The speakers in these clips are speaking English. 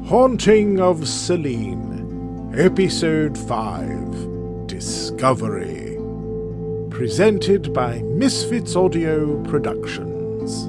Haunting of Selene, Episode 5, Discovery. Presented by Misfits Audio Productions.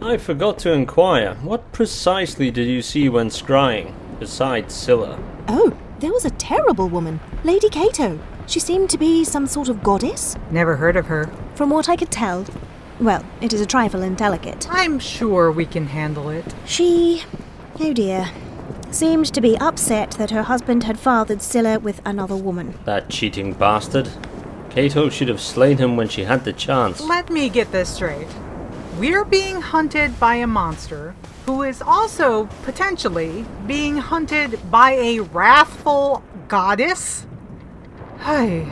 I forgot to inquire, what precisely did you see when scrying, besides Scylla? Oh, there was a terrible woman, Lady Ceto. She seemed to be some sort of goddess. Never heard of her. From what I could tell, well, it is a trifle indelicate. I'm sure we can handle it. She, oh dear, seemed to be upset that her husband had fathered Scylla with another woman. That cheating bastard. Ceto should have slain him when she had the chance. Let me get this straight. We're being hunted by a monster who is also potentially being hunted by a wrathful goddess? I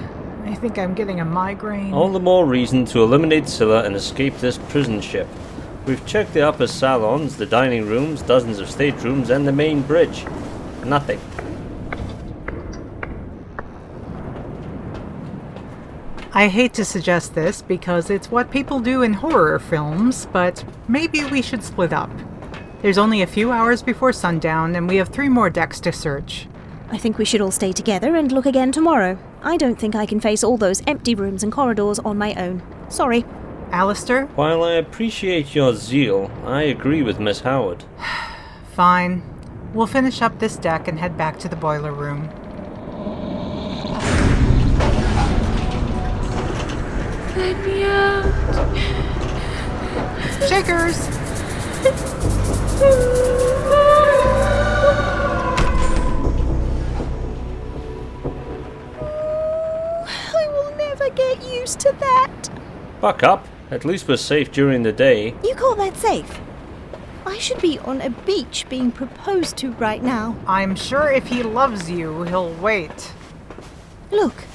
think I'm getting a migraine. All the more reason to eliminate Scylla and escape this prison ship. We've checked the upper salons, the dining rooms, dozens of staterooms, and the main bridge. Nothing. I hate to suggest this because it's what people do in horror films, but maybe we should split up. There's only a few hours before sundown, and we have 3 more decks to search. I think we should all stay together and look again tomorrow. I don't think I can face all those empty rooms and corridors on my own. Sorry. Alistair? While I appreciate your zeal, I agree with Miss Howard. Fine. We'll finish up this deck and head back to the boiler room. Let me out. Shakers! I will never get used to that. Buck up. At least we're safe during the day. You call that safe? I should be on a beach being proposed to right now. I'm sure if he loves you, he'll wait. Look,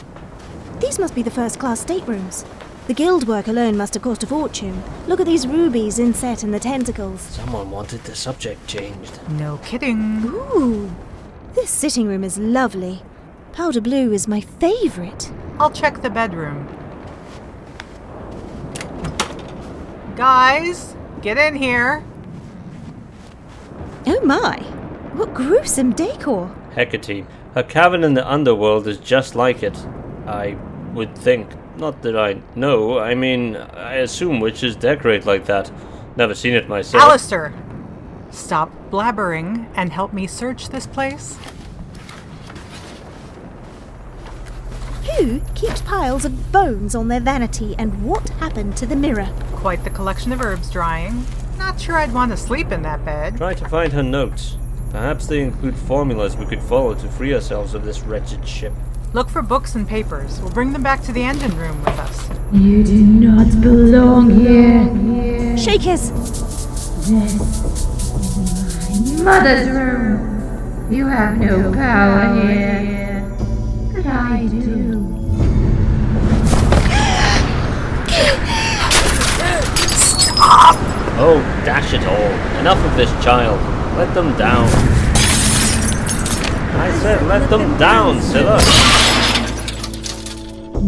these must be the first-class staterooms. The guild work alone must have cost a fortune. Look at these rubies inset in the tentacles. Someone wanted the subject changed. No kidding. Ooh, this sitting room is lovely. Powder blue is my favorite. I'll check the bedroom. Guys, get in here. Oh my, what gruesome decor. Hecate. Her cabin in the underworld is just like it. I would think. Not that I know. I mean, I assume witches decorate like that. Never seen it myself. Alistair, stop blabbering and help me search this place. Who keeps piles of bones on their vanity, and what happened to the mirror? Quite the collection of herbs drying. Not sure I'd want to sleep in that bed. Try to find her notes. Perhaps they include formulas we could follow to free ourselves of this wretched ship. Look for books and papers. We'll bring them back to the engine room with us. You do not belong here. Shakers! This is my mother's room. You have no power here. But I do. Stop! Oh, dash it all. Enough of this child. Let them down. I said let them down, Scylla.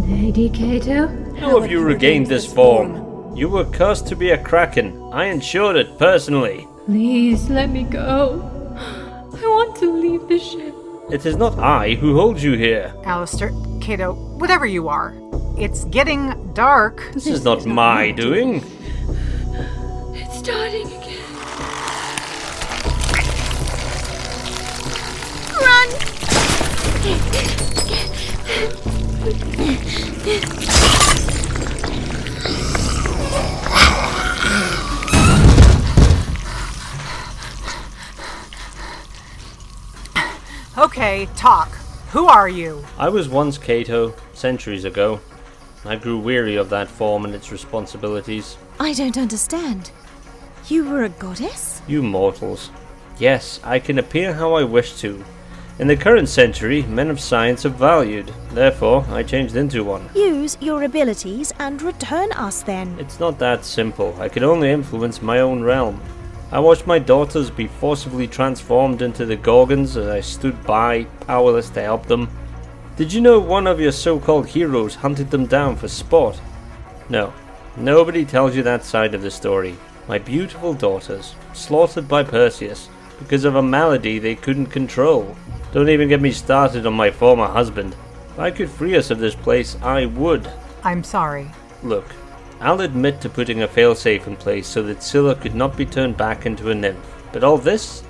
Lady Ceto? How have you regained this form? You were cursed to be a kraken. I ensured it personally. Please let me go. I want to leave the ship. It is not I who holds you here. Alistair, Ceto, whatever you are, it's getting dark. This is not my doing. It's starting again. Run! Okay, talk. Who are you? I was once Ceto, centuries ago. I grew weary of that form and its responsibilities. I don't understand. You were a goddess? You mortals. Yes, I can appear how I wish to. In the current century, men of science are valued. Therefore, I changed into one. Use your abilities and return us then. It's not that simple. I can only influence my own realm. I watched my daughters be forcibly transformed into the Gorgons as I stood by, powerless to help them. Did you know one of your so-called heroes hunted them down for sport? No, nobody tells you that side of the story. My beautiful daughters, slaughtered by Perseus because of a malady they couldn't control. Don't even get me started on my former husband. If I could free us of this place, I would. I'm sorry. Look, I'll admit to putting a failsafe in place so that Scylla could not be turned back into a nymph. But all this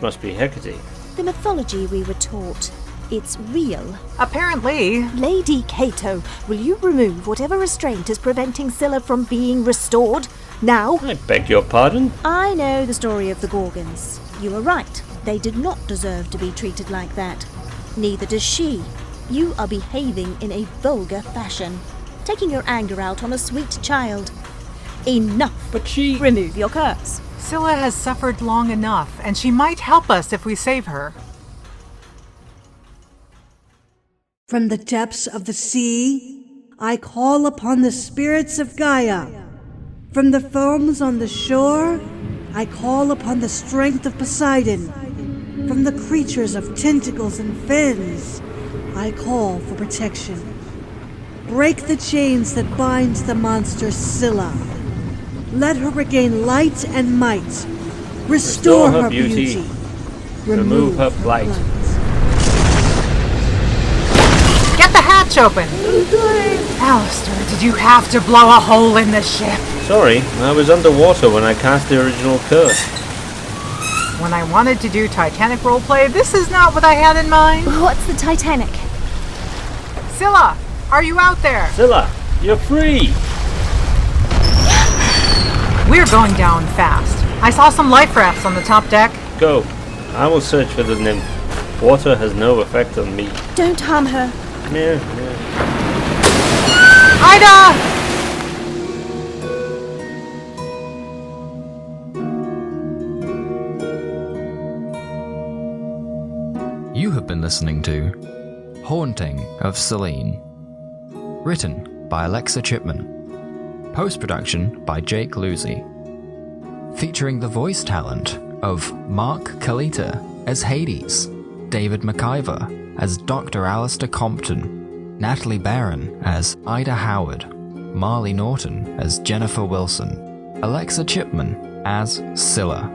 must be Hecate. The mythology we were taught. It's real. Apparently. Lady Ceto, will you remove whatever restraint is preventing Scylla from being restored? Now? I beg your pardon? I know the story of the Gorgons. You are right. They did not deserve to be treated like that. Neither does she. You are behaving in a vulgar fashion, taking your anger out on a sweet child. Enough. But she... Remove your curse. Scylla has suffered long enough, and she might help us if we save her. From the depths of the sea, I call upon the spirits of Gaia. From the foams on the shore, I call upon the strength of Poseidon. From the creatures of tentacles and fins, I call for protection. Break the chains that bind the monster Scylla. Let her regain light and might. Restore her beauty. Remove her plight. Get the hatch open! Alistair, did you have to blow a hole in the ship? Sorry, I was underwater when I cast the original curse. When I wanted to do Titanic roleplay, this is not what I had in mind. What's the Titanic? Scylla, are you out there? Scylla, you're free! We're going down fast. I saw some life rafts on the top deck. Go. I will search for the nymph. Water has no effect on me. Don't harm her. Yeah. Ida! You have been listening to Haunting of Selene. Written by Alexa Chipman. Post-production by Jake Lewsey. Featuring the voice talent of Mark Kalita as Hades, David Maciver as Dr. Alistair Compton, Natalie Beran as Ida Howard, Marleigh Norton as Jennifer Wilson, Alexa Chipman as Scylla,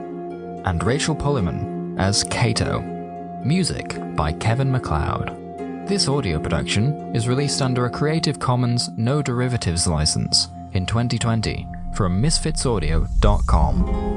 and Rachel Pulliman as Ceto. Music by Kevin MacLeod. This audio production is released under a Creative Commons No Derivatives license in 2020 from misfitsaudio.com.